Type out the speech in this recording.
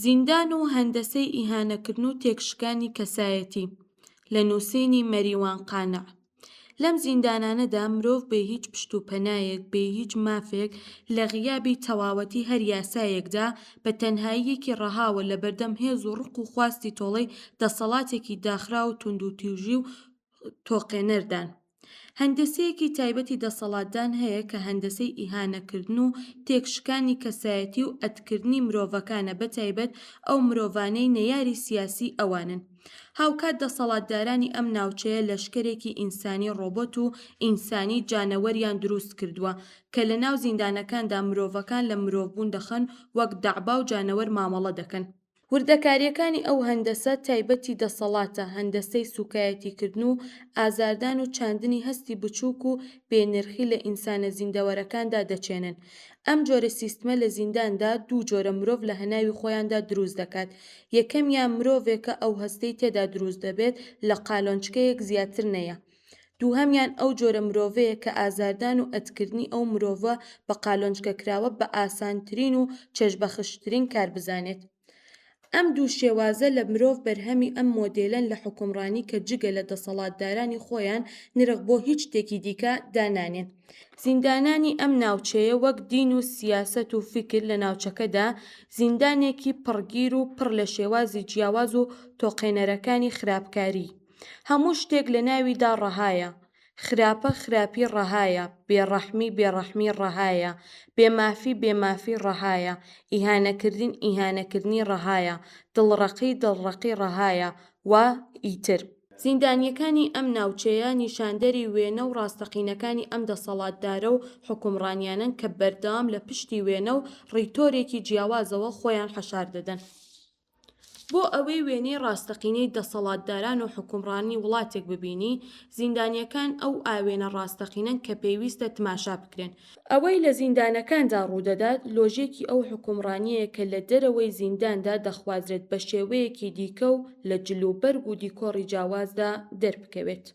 زیندان و هەندەسەی ئیهانەکردن و تێکشکانی کەسایەتی لە نووسینی مەریوان قانع. لەم زیندانانەدا مرۆڤ بێ هیچ پشتوپەنایەک، بێ هیچ مافێک، لە غیابی تەواوەتی هەر یاسایەکدا بە تەنهاییەکی ڕەهاوە لە بەردەم هێز و ڕق و خواستی تۆڵەی دەسەڵاتێکی داخرا و توندوتیژی و تۆقێنەردان. هەندەسەیەکی تایبەتی دەسەڵاتدان هەیە کە هەندەسەی ئیهانەکردن و تێکشکانی کەسایەتی و ئەتکردنی مرۆڤەکانە، بەتایبەت ئەو مرۆڤانەی نەیاری سیاسی ئەوانن. هاوکات دەسەڵاتدارانی ئەم ناوچەیە لەشکرێکی ئینسانی ڕۆبۆت و ئینسانی جانەوەریان دروست کردووە کە لە ناو زیندانەکاندا مرۆڤەکان لە مرۆڤبوون دەخەن، وەک دەعبا و جانەوەر مامەڵە دەکەن. وردەکاریەکانی ئەو هەندەسە تایبەتی دەسەڵاتە، هەندەسەی سوکایەتیکردن و ئازاردان و چاندنی هەستی بچووک و بێنرخی لە ئینسانە زیندەوەرەکاندا دەچێنن. ئەم جۆرە سیستمە لە زینداندا دوو جۆرە مرۆڤ لە هەناوی خۆیاندا دروست دەکات. یەکەمیان مرۆڤێکە ئەو هەستەی تێدا دروست دەبێت لە قالۆنچکەیەک زیاتر نەیە. دووهەمیان ئەو جۆرە مرۆڤەیە کە ئازاردان و ئەتکردنی ئەو مرۆڤە بە قالۆنچکەکراوە بە ئاسانترین و چێژبەخشترین کار بزانێت. ئەم دوو شێوازە لە مرۆڤ بەرهەمی ئەم مۆدێلن لە حوکمڕانی کە جگە لە دەسەڵاتدارانی خۆیان نرخ بۆ هیچ شتێکی دیکە دانانێن. زیندانانی ئەم ناوچەیە وەک دین و سیاسەت و فیکر لە ناوچەکەدا زیندانێکی پڕگیر و پڕ لە شێوازی جیاواز و تۆقێنەرەکانی خراپکاری. هەموو شتێک لە ناویدا ڕەهایە. خراپە خراپی ڕەهایە، بێڕەحمی بێڕەحمی ڕەهایە، بێمافی بێمافی ڕەهایە، ئیهانەکردن ئیهانەکردنی ڕەهایە، دڵڕەقی دڵڕەقی ڕەهایە و ئیتر. زیندانیەکانی ئەم ناوچەیە نیشاندەری وێنە و ڕاستەقینەکانی ئەم دەسەڵاتدارە و حوکمڕانیانن کە بەردەوام لە پشتی وێنە و ڕیتۆرێکی جیاوازەوە خۆیان حەشار دەدەن. بۆ ئەوەی وێنەی ڕاستەقینەی دەسەڵاتداران و حوکمڕانی وڵاتێک ببینی، زیندانیەکان ئەو ئاوێنە ڕاستەقینەن کە پێویستە تماشا بکرێن. ئەوەی لە زیندانەکاندا ڕوودەدات لۆژێکی ئەو حوکمڕانیەیە کە لە دەرەوەی زینداندا دەخوازرێت بە شێوەیەکی دیکە و لە جلوبەرگ و دیکۆڕی جیاوازدا دەربکەوێت.